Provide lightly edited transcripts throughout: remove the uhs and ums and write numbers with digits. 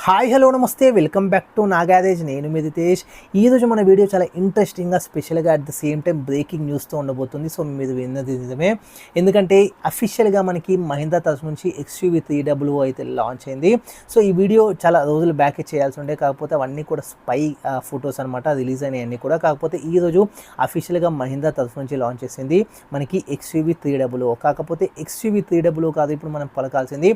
Hi hello నమస్తే welcome back to నా garage. నేను మీ రితేష్. ఈరోజు మన వీడియో చాలా ఇంట్రెస్టింగ్గా స్పెషల్గా at the same time breaking న్యూస్తో ఉండబోతుంది. సో మీరు విన్నది నిజమే, ఎందుకంటే అఫీషియల్గా మనకి మహీంద్రా తరఫు నుంచి XUV 300 అయితే లాంచ్ అయింది. సో ఈ వీడియో చాలా రోజులు బ్యాక్ చేయాల్సి ఉండే, కాకపోతే అవన్నీ కూడా స్పై ఫొటోస్ అనమాట, రిలీజ్ అయినవన్నీ కూడా. కాకపోతే ఈరోజు అఫీషియల్గా మహీంద్రా తరఫు నుంచి లాంచ్ చేసింది మనకి XUV 300. కాకపోతే XUV 300 కాదు ఇప్పుడు మనం పలకాల్సింది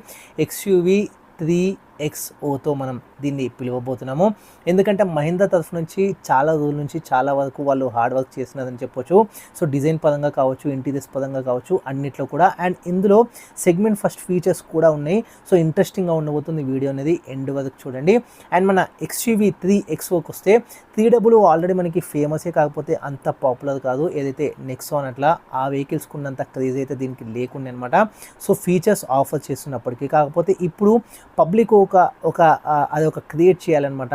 XUV 3XOతో మనం దీన్ని పిలువబోతున్నాము. ఎందుకంటే మహీంద్రా తరఫు నుంచి చాలా రోజుల నుంచి చాలా వరకు వాళ్ళు హార్డ్ వర్క్ చేసినదని చెప్పొచ్చు. సో డిజైన్ పరంగా కావచ్చు, ఇంటీరియర్స్ పరంగా కావచ్చు, అన్నిట్లో కూడా. అండ్ ఇందులో సెగ్మెంట్ ఫస్ట్ ఫీచర్స్ కూడా ఉన్నాయి. సో ఇంట్రెస్టింగ్గా ఉండబోతుంది వీడియో అనేది, ఎండ్ వరకు చూడండి. అండ్ మన XUV 3XOకి వస్తే 300 ఆల్రెడీ మనకి ఫేమసే, కాకపోతే అంత పాపులర్ కాదు. ఏదైతే నెక్సాన్ అట్లా ఆ వెహికల్స్కి ఉన్నంత క్రేజ్ అయితే దీనికి లేకుండా అనమాట. సో ఫీచర్స్ ఆఫర్ చేస్తున్నప్పటికీ, కాకపోతే ఇప్పుడు పబ్లిక్ అది ఒక క్రియేట్ చేయాలన్నమాట.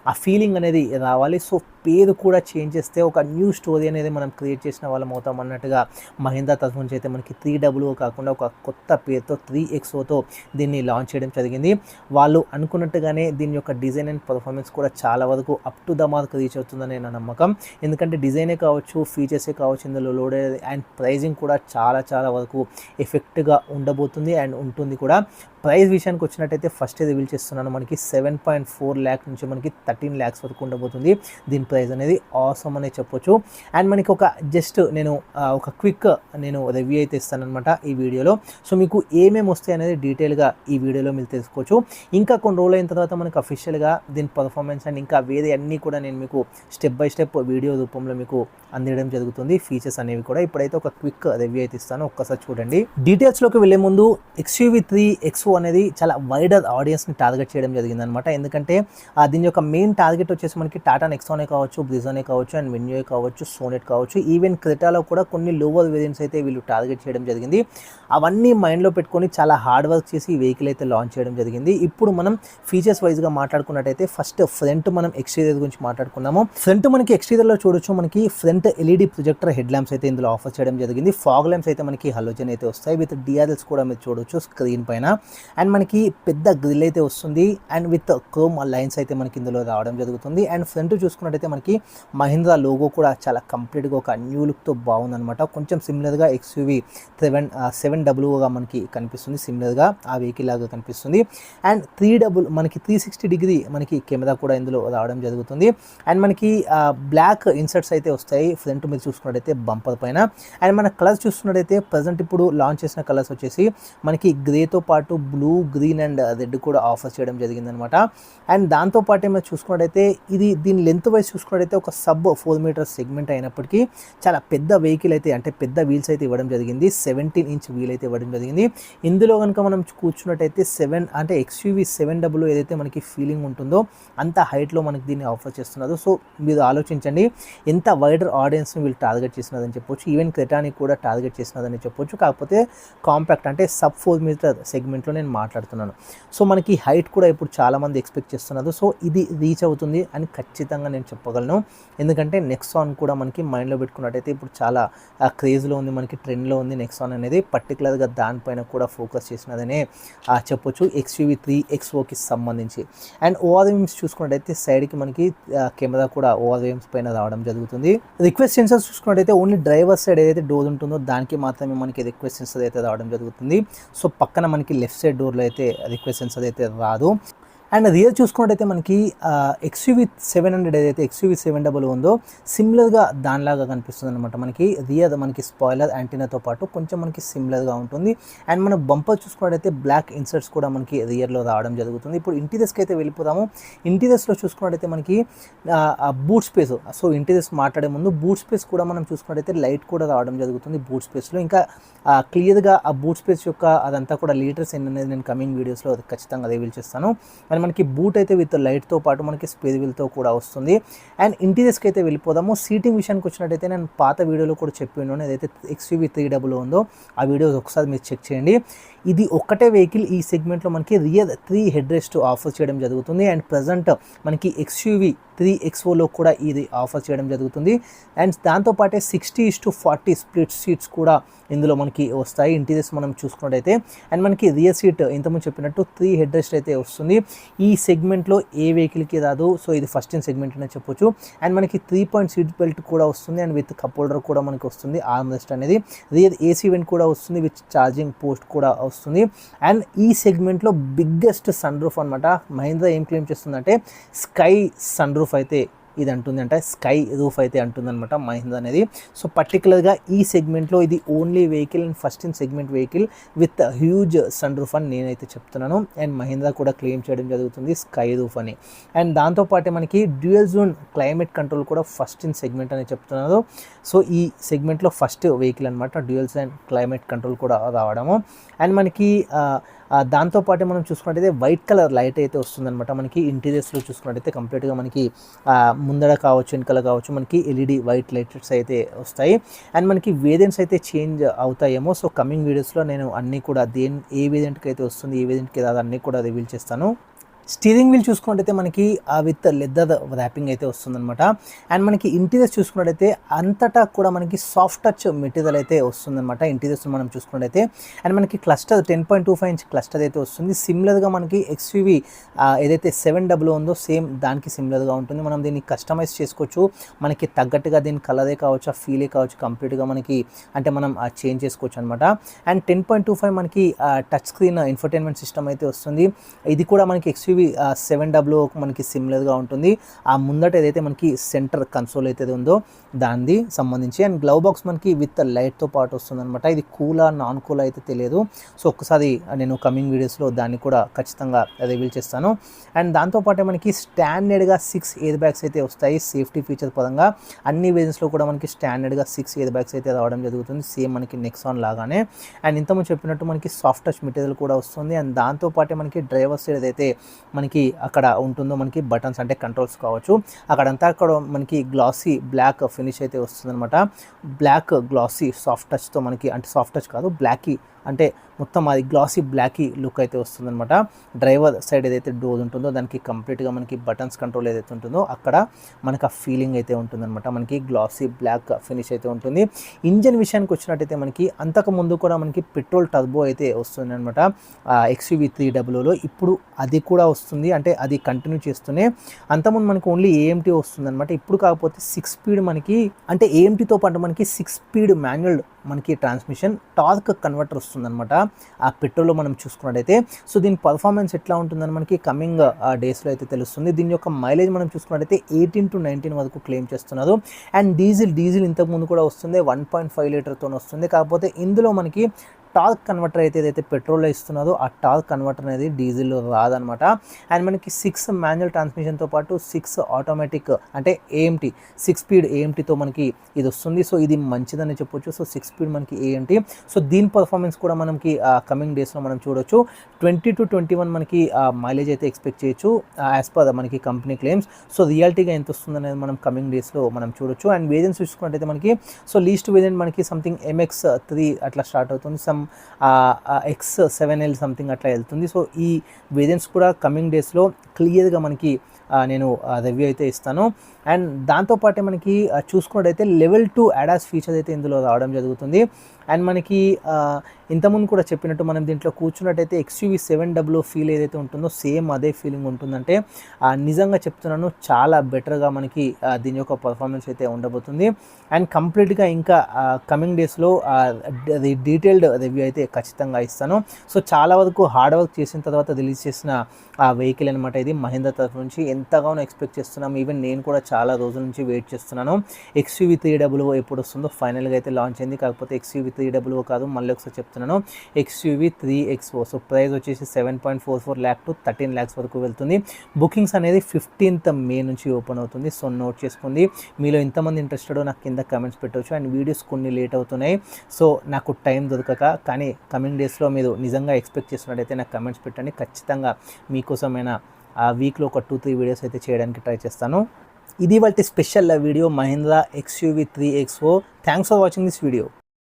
ఆ ఫీలింగ్ అనేది రావాలి. సో పేరు కూడా చేంజ్ చేస్తే ఒక న్యూ స్టోరీ అనేది మనం క్రియేట్ చేసిన వాళ్ళం అవుతాం అన్నట్టుగా మహీంద్రా తరఫు నుంచి అయితే మనకి 300 కాకుండా ఒక కొత్త పేరుతో 3XOతో దీన్ని లాంచ్ చేయడం జరిగింది. వాళ్ళు అనుకున్నట్టుగానే దీని యొక్క డిజైన్ అండ్ పర్ఫార్మెన్స్ కూడా చాలా వరకు up to the mark reach అవుతుందని నా నమ్మకం. ఎందుకంటే డిజైనే కావచ్చు, ఫీచర్సే కావచ్చు, ఇందులో లోడ్ అండ్ ప్రైజింగ్ కూడా చాలా చాలా వరకు ఎఫెక్ట్గా ఉండబోతుంది అండ్ ఉంటుంది కూడా. ప్రైస్ విషయానికి వచ్చినట్టయితే ఫస్ట్ రివీల్ చేస్తున్నాను, మనకి 7.4 lakh నుంచి మనకి 13 lakhs వరకు ఉండబోతుంది దీని ప్రైస్ అనేది. ఆసమ్ అనే చెప్పొచ్చు. అండ్ మనకి నేను ఒక క్విక్ రివ్యూ అయితే ఇస్తానమాట ఈ వీడియోలో. సో మీకు ఏమేమి వస్తాయి అనేది డీటెయిల్గా ఈ వీడియోలో మీరు తెలుసుకోవచ్చు. ఇంకా కొన్ని రోజులు అయిన తర్వాత మనకు అఫీషియల్గా దీని పర్ఫార్మెన్స్ అండ్ ఇంకా వేరే అన్నీ కూడా నేను మీకు స్టెప్ బై స్టెప్ వీడియో రూపంలో మీకు అందించడం జరుగుతుంది, ఫీచర్స్ అనేవి కూడా. ఇప్పుడైతే ఒక క్విక్ రివ్యూ అయితే ఇస్తాను, ఒక్కసారి చూడండి. డీటెయిల్స్లోకి వెళ్ళే ముందు XUV 3XO అనేది చాలా వైడర్ ఆడియన్స్ని టార్గెట్ చేయడం జరిగింది అనమాట. ఎందుకంటే దీని యొక్క మెయిన్ టార్గెట్ వచ్చేసి మనకి టాటా నెక్సానే కావచ్చు, బ్రిజానే కావచ్చు, అండ్ వెన్యూ కావచ్చు, సోనెట్ కావచ్చు, ఈవెన్ క్రెటాలో కూడా కొన్ని లోవర్ వేరియంట్స్ అయితే వీళ్ళు టార్గెట్ చేయడం జరిగింది. అవన్నీ మైండ్లో పెట్టుకొని చాలా హార్డ్ వర్క్ చేసి ఈ వెహికల్ అయితే లాంచ్ చేయడం జరిగింది. ఇప్పుడు మనం ఫీచర్స్ వైజ్గా మాట్లాడుకున్నట్టయితే ఫస్ట్ ఫ్రంట్ మనం ఎక్స్టీరియర్ గురించి మాట్లాడుకున్నాము. ఫ్రంట్ మనకి ఎక్స్టీరియర్లో చూడొచ్చు, మనకి front LED projector head lamps అయితే ఇందులో ఆఫర్ చేయడం జరిగింది. ఫాగ్ ల్యాంప్స్ అయితే మనకి హలోజన్ అయితే వస్తాయి, విత్ DRLs కూడా మీరు చూడొచ్చు స్క్రీన్ పైన. అండ్ మనకి పెద్ద గ్రిల్ అయితే వస్తుంది అండ్ విత్ క్రోమ్ లైన్స్ అయితే మనకి ఇందులో రావడం జరుగుతుంది. అండ్ ఫ్రంట్ చూసుకున్నట్టయితే మనకి మహీంద్రా లోగో కూడా చాలా కంప్లీట్గా ఒక న్యూ లుక్తో బాగుందనమాట. కొంచెం సిమిలర్గా XUV 700గా మనకి కనిపిస్తుంది, సిమిలర్గా ఆ వెహికల్ లాగా కనిపిస్తుంది. అండ్ 360 డిగ్రీ మనకి కెమెరా కూడా ఇందులో రావడం జరుగుతుంది. అండ్ మనకి బ్లాక్ ఇన్సర్ట్స్ అయితే వస్తాయి ఫ్రంట్ మీద చూసుకున్నట్టయితే బంపర్ పైన. అండ్ మన కలర్స్ చూసుకున్నట్టయితే ప్రజెంట్ ఇప్పుడు లాంచ్ చేసిన కలర్స్ వచ్చేసి మనకి గ్రేతో పాటు బ్లూ, గ్రీన్ అండ్ రెడ్ కూడా ఆఫర్ చేయడం జరిగిందనమాట. అండ్ దాంతోపాటు ఏమైనా చూసుకున్నట్టయితే దీని లెంత్ వైజ్ చూసుకున్నట్టయితే ఒక sub 4 meters సెగ్మెంట్ అయినప్పటికీ చాలా పెద్ద వెహికల్ అయితే, అంటే పెద్ద వీల్స్ అయితే ఇవ్వడం జరిగింది. 17-inch వీల్ అయితే ఇవ్వడం జరిగింది. ఇందులో కనుక మనం కూర్చున్నట్టయితే XUV 700 ఏదైతే మనకి ఫీలింగ్ ఉంటుందో అంత హైట్లో మనకి దీన్ని ఆఫర్ చేస్తున్నారు. సో మీరు ఆలోచించండి ఎంత వైడర్ ఆడియన్స్ని వీళ్ళు టార్గెట్ చేసినదని చెప్పొచ్చు. ఈవెన్ క్రెటాని కూడా టార్గెట్ చేసినదని చెప్పొచ్చు. కాకపోతే కాంపాక్ట్ అంటే sub 4 meter సెగ్మెంట్లో నేను మాట్లాడుతున్నాను. సో మనకి హైట్ కూడా ఇప్పుడు చాలామంది ఎక్స్పెక్ట్ చేస్తున్నారు. సో ఇది రీచ్ అవుతుంది అని ఖచ్చితంగా నేను చెప్పగలను. ఎందుకంటే నెక్సాన్ కూడా మనకి మైండ్లో పెట్టుకున్నట్టయితే ఇప్పుడు చాలా క్రేజ్లో ఉంది, మనకి ట్రెండ్లో ఉంది నెక్సాన్ అనేది. పర్టికులర్గా దానిపైన కూడా ఫోకస్ చేసినదనే చెప్పొచ్చు XUV 3XOకి సంబంధించి. అండ్ ORVMs చూసుకున్నట్టయితే సైడ్కి మనకి కెమెరా కూడా ORVMs పైన రావడం జరుగుతుంది. రిక్వెస్ట్ సెన్సర్స్ చూసుకున్నట్టయితే ఓన్లీ డ్రైవర్ సైడ్ ఏదైతే డోర్ ఉంటుందో దానికి మాత్రమే మనకి రిక్వెస్ట్ సెన్సర్ అయితే రావడం జరుగుతుంది. సో పక్కన మనకి లెఫ్ట్ సైడ్ డోర్లో అయితే రిక్వెస్ట్ సెన్సర్ అయితే రాదు. అండ్ రియర్ చూసుకున్నట్టయితే మనకి XUV 700 ఏదైతే XUV 700 ఉందో సిమిలర్గా దానిలాగా కనిపిస్తుంది అనమాట. మనకి రియర్ మనకి స్పాయిలర్ యాంటీనాతో పాటు కొంచెం మనకి సిమిలర్గా ఉంటుంది. అండ్ మన బంపర్ చూసుకున్నట్టయితే బ్లాక్ ఇన్సర్ట్స్ కూడా మనకి రియర్లో రావడం జరుగుతుంది. ఇప్పుడు ఇంటీరియర్స్కి అయితే వెళ్ళిపోతాము. ఇంటీరియర్స్లో చూసుకున్నట్టయితే మనకి బూట్ స్పేస్, సో ఇంటీరియర్స్ మాట్లాడే ముందు బూట్ స్పేస్ కూడా మనం చూసుకున్నట్టయితే లైట్ కూడా రావడం జరుగుతుంది బూట్ స్పేస్లో. ఇంకా క్లియర్గా ఆ బూట్ స్పేస్ యొక్క అదంతా కూడా లీటర్స్ ఎన్ని అనేది నేను కమింగ్ వీడియోస్లో ఖచ్చితంగా రివీల్ చేస్తాను. అండ్ మనకి బూట్ అయితే విత్ లైట్తో పాటు మనకి స్పేర్ వీల్తో కూడా వస్తుంది. అండ్ ఇంటీరియర్స్కి అయితే వెళ్ళిపోదాము. సీటింగ్ విషయానికి వచ్చినట్టయితే నేను పాత వీడియోలో కూడా చెప్పి ఉన్నాను, ఏదైతే XUV 300 ఉందో ఆ వీడియోస్ ఒకసారి మీరు చెక్ చేయండి. ఇది ఒక్కటే వెహికల్ ఈ సెగ్మెంట్లో మనకి రియర్ 3 హెడ్ రెస్ట్ ఆఫర్ చేయడం జరుగుతుంది. అండ్ ప్రజెంట్ మనకి XUV 3XOలో కూడా ఇది ఆఫర్ చేయడం జరుగుతుంది. అండ్ దాంతోపాటే 60:40 స్ప్లిట్ సీట్స్ కూడా ఇందులో మనకి వస్తాయి. ఇంటీరియర్స్ మనం చూసుకున్నట్టయితే అండ్ మనకి రియర్ సీట్ ఇంతకుముందు చెప్పినట్టు 3 హెడ్ రెస్ట్ అయితే వస్తుంది. ఈ సెగ్మెంట్లో ఏ వెహికల్కి రాదు. సో ఇది ఫస్ట్ ఇన్ సెగ్మెంట్ అనే చెప్పొచ్చు. అండ్ మనకి 3-point సీట్ బెల్ట్ కూడా వస్తుంది అండ్ విత్ కప్ హోల్డర్ కూడా మనకి వస్తుంది. ఆర్మ్ రెస్ట్ అనేది రియర్ ఏసీ వెంట్ కూడా వస్తుంది విత్ ఛార్జింగ్ పోస్ట్ కూడా వస్తుంది. అండ్ ఈ సెగ్మెంట్లో బిగ్గెస్ట్ సన్ రూఫ్ అనమాట. మహీంద్రా ఏం క్లెయిమ్ చేస్తుందంటే స్కై సన్ రూఫ్ అయితే ఇది అంటుంది, అంటే స్కై రూఫ్ అయితే అంటుందన్నమాట మహీంద్రా అనేది. సో పర్టికులర్గా ఈ సెగ్మెంట్లో ఇది only vehicle and first in segment vehicle with huge sunroof అని నేనైతే చెప్తున్నాను. అండ్ మహీంద్రా కూడా క్లెయిమ్ చేయడం జరుగుతుంది స్కై రూఫ్ అని. అండ్ దాంతోపాటు మనకి డ్యూయల్ జోన్ క్లైమేట్ కంట్రోల్ కూడా ఫస్ట్ ఇన్ సెగ్మెంట్ అని చెప్తున్నారు. సో ఈ సెగ్మెంట్లో ఫస్ట్ వెహికల్ అనమాట డ్యూయల్ జోన్ క్లైమేట్ కంట్రోల్ కూడా రావడము. అండ్ మనకి దాంతోపాటు మనం చూసుకున్నట్టయితే వైట్ కలర్ లైట్ అయితే వస్తుందన్నమాట. మనకి ఇంటీరియర్స్లో చూసుకున్నట్టయితే కంప్లీట్గా మనకి ముందర కావచ్చు వెనకాల కావచ్చు మనకి ఎల్ఈడి వైట్ లైట్స్ అయితే వస్తాయి. అండ్ మనకి వేరియంట్స్ అయితే చేంజ్ అవుతాయేమో. సో కమింగ్ వీడియోస్లో నేను అన్నీ కూడా ఏ వేరియంట్కి అయితే వస్తుంది ఏ వేరియంట్కి రాదు అన్నీ కూడా రివీల్ చేస్తాను. స్టీరింగ్ వీల్ చూసుకున్నట్టయితే మనకి విత్ లెదర్ ర్యాపింగ్ అయితే వస్తుందన్నమాట. అండ్ మనకి ఇంటీరియర్స్ చూసుకున్నట్టయితే అంతటా కూడా మనకి సాఫ్ట్ టచ్ మెటీరియల్ అయితే వస్తుందన్నమాట ఇంటీరియర్స్ మనం చూసుకున్నట్టయితే. అండ్ మనకి క్లస్టర్ 10.25 ఇంచ్ క్లస్టర్ అయితే వస్తుంది. సిమిలర్గా మనకి XUV ఏదైతే 700 ఉందో సేమ్ దానికి సిమిలర్గా ఉంటుంది. మనం దీన్ని కస్టమైజ్ చేసుకోవచ్చు మనకి తగ్గట్టుగా. దీని కలరే కావచ్చు ఆ ఫీలే కావచ్చు కంప్లీట్గా మనకి అంటే మనం చేంజ్ చేసుకోవచ్చు అనమాట. అండ్ 10.25 మనకి టచ్ స్క్రీన్ ఇన్ఫర్టైన్మెంట్ సిస్టమ్ అయితే వస్తుంది. ఇది కూడా మనకి XUV 700 మనకి సిమిలర్గా ఉంటుంది. ఆ ముందట ఏదైతే మనకి సెంటర్ కన్సోల్ అయితే ఉందో దానికి సంబంధించి. అండ్ గ్లవ్ బాక్స్ మనకి విత్ లైట్తో పాటు వస్తుంది అనమాట. ఇది కూలా నాన్ కూలా అయితే తెలియదు. సో ఒక్కసారి నేను కమింగ్ వీడియోస్లో దాన్ని కూడా ఖచ్చితంగా రివీల్ చేస్తాను. అండ్ దాంతోపాటే మనకి స్టాండర్డ్గా 6 ఎయిర్ బ్యాగ్స్ అయితే వస్తాయి సేఫ్టీ ఫీచర్ పరంగా. అన్ని వేరియంట్స్లో కూడా మనకి స్టాండర్డ్గా 6 ఎయిర్ బ్యాగ్స్ అయితే రావడం జరుగుతుంది సేమ్ మనకి నెక్సాన్ లాగానే. అండ్ ఇంతకుముందు చెప్పినట్టు మనకి సాఫ్ట్ టచ్ మెటీరియల్ కూడా వస్తుంది. అండ్ దాంతోపాటే మనకి డ్రైవర్ సైడ్ ఏదైతే మనకి అక్కడ ఉంటుందో మనకి బటన్స్ అంటే కంట్రోల్స్ కావచ్చు అక్కడంతా అక్కడ మనకి గ్లాసీ బ్లాక్ ఫినిష్ అయితే వస్తుందన్నమాట. బ్లాక్ గ్లాసీ సాఫ్ట్ టచ్తో మనకి అంటే సాఫ్ట్ టచ్ కాదు బ్లాకీ అంటే మొత్తం అది గ్లాసీ బ్లాకీ లుక్ అయితే వస్తుందన్నమాట. డ్రైవర్ సైడ్ ఏదైతే డోర్ ఉంటుందో దానికి కంప్లీట్గా మనకి బటన్స్ కంట్రోల్ ఏదైతే ఉంటుందో అక్కడ మనకు ఆ ఫీలింగ్ అయితే ఉంటుందన్నమాట. మనకి గ్లాసీ బ్లాక్ ఫినిష్ అయితే ఉంటుంది. ఇంజన్ విషయానికి వచ్చినట్టయితే మనకి అంతకు ముందు కూడా మనకి పెట్రోల్ టర్బో అయితే వస్తుంది అనమాట XUV 300లో. ఇప్పుడు అది కూడా వస్తుంది అంటే అది కంటిన్యూ చేస్తూనే. అంతకుముందు మనకి ఓన్లీ AMT వస్తుంది అనమాట. ఇప్పుడు కాకపోతే 6 స్పీడ్ మనకి అంటే AMTతో పాటు మనకి 6 స్పీడ్ మాన్యువల్ మనకి ట్రాన్స్మిషన్ టార్క్ కన్వర్టర్ వస్తుందన్నమాట ఆ పెట్రోల్లో మనం చూసుకున్నట్టయితే. సో దీని పర్ఫార్మెన్స్ ఎట్లా ఉంటుందని మనకి కమింగ్ డేస్లో అయితే తెలుస్తుంది. దీని యొక్క మైలేజ్ మనం చూసుకున్నట్టయితే 18 to 19 వరకు క్లెయిమ్ చేస్తున్నారు. అండ్ డీజిల్ ఇంతకుముందు కూడా వస్తుంది 1.5 లీటర్తో వస్తుంది. కాకపోతే ఇందులో మనకి టార్క్ కన్వర్టర్ అయితే ఏదైతే పెట్రోల్లో ఇస్తున్నారో ఆ టార్క్ కన్వర్టర్ అనేది డీజిల్లో రాదనమాట. అండ్ మనకి 6 మాన్యువల్ ట్రాన్స్మిషన్తో పాటు 6 ఆటోమేటిక్ అంటే AMT 6 స్పీడ్ AMTతో మనకి ఇది వస్తుంది. సో ఇది మంచిదని చెప్పొచ్చు. సో 6 స్పీడ్ మనకి AMT. సో దీని పర్ఫార్మెన్స్ కూడా మనకి కమింగ్ డేస్లో మనం చూడొచ్చు. 20 to 21 మనకి మైలేజ్ అయితే ఎక్స్పెక్ట్ చేయొచ్చు యాజ్ పర్ మనకి కంపెనీ క్లెయిమ్స్. సో రియాలిటీగా ఎంత వస్తుంది అనేది మనం కమింగ్ డేస్లో మనం చూడొచ్చు. అండ్ వేరియంట్స్ చూసుకున్నట్టయితే మనకి సో లీస్ట్ వేరియంట్ మనకి సంథింగ్ MX-3 అట్లా స్టార్ట్ అవుతుంది. సమ్ X7L సంథింగ్ అట్లా వెళ్తుంది. సో ఈ వేరియంట్స్ కూడా కమింగ్ డేస్లో క్లియర్గా మనకి నేను రివ్యూ అయితే ఇస్తాను. అండ్ దాంతోపాటే మనకి చూసుకున్నట్టయితే లెవెల్ 2 ADAS ఫీచర్స్ అయితే ఇందులో రావడం జరుగుతుంది. అండ్ మనకి ఇంతకుముందు కూడా చెప్పినట్టు మనం దీంట్లో కూర్చున్నట్టయితే XUV 700 ఫీల్ ఏదైతే ఉంటుందో సేమ్ అదే ఫీలింగ్ ఉంటుందంటే నిజంగా చెప్తున్నాను చాలా బెటర్గా మనకి దీని యొక్క పర్ఫార్మెన్స్ అయితే ఉండబోతుంది. అండ్ కంప్లీట్గా ఇంకా కమింగ్ డేస్లో డీటెయిల్డ్ రివ్యూ అయితే ఖచ్చితంగా ఇస్తాను. సో చాలా వరకు హార్డ్ వర్క్ చేసిన తర్వాత రిలీజ్ చేసిన వెహికల్ అనమాట ఇది మహీంద్రా తరఫు నుంచి. ఎంతగానో ఎక్స్పెక్ట్ చేస్తున్నాం. ఈవెన్ నేను కూడా చాలా రోజుల నుంచి వెయిట్ చేస్తున్నాను. XUV 300 ఎప్పుడు వస్తుందో ఫైనల్గా అయితే లాంచ్ అయింది. కాకపోతే XUV 300 కాదు మళ్ళీ ఒకసారి చెప్తున్నాను XUV 3XO. సో ప్రైస్ వచ్చేసి 7.44 lakh to 13 lakhs వరకు వెళ్తుంది. బుకింగ్స్ అనేది 15th May నుంచి ఓపెన్ అవుతుంది. సో నోట్ చేసుకోండి. మీలో ఎంతమంది ఇంట్రెస్టెడో నాకు కింద కమెంట్స్ పెట్టవచ్చు. అండ్ వీడియోస్ కొన్ని లేట్ అవుతున్నాయి సో నాకు టైం దొరకక. కానీ కమింగ్ డేస్లో మీరు నిజంగా ఎక్స్పెక్ట్ చేస్తున్నట్టయితే నాకు కమెంట్స్ పెట్టండి. ఖచ్చితంగా మీకోసమైనా ఆ వీక్లో ఒక 2-3 వీడియోస్ అయితే చేయడానికి ట్రై చేస్తాను. ఇది వాటి special video Mahindra XUV 3XO. Thanks for watching this video.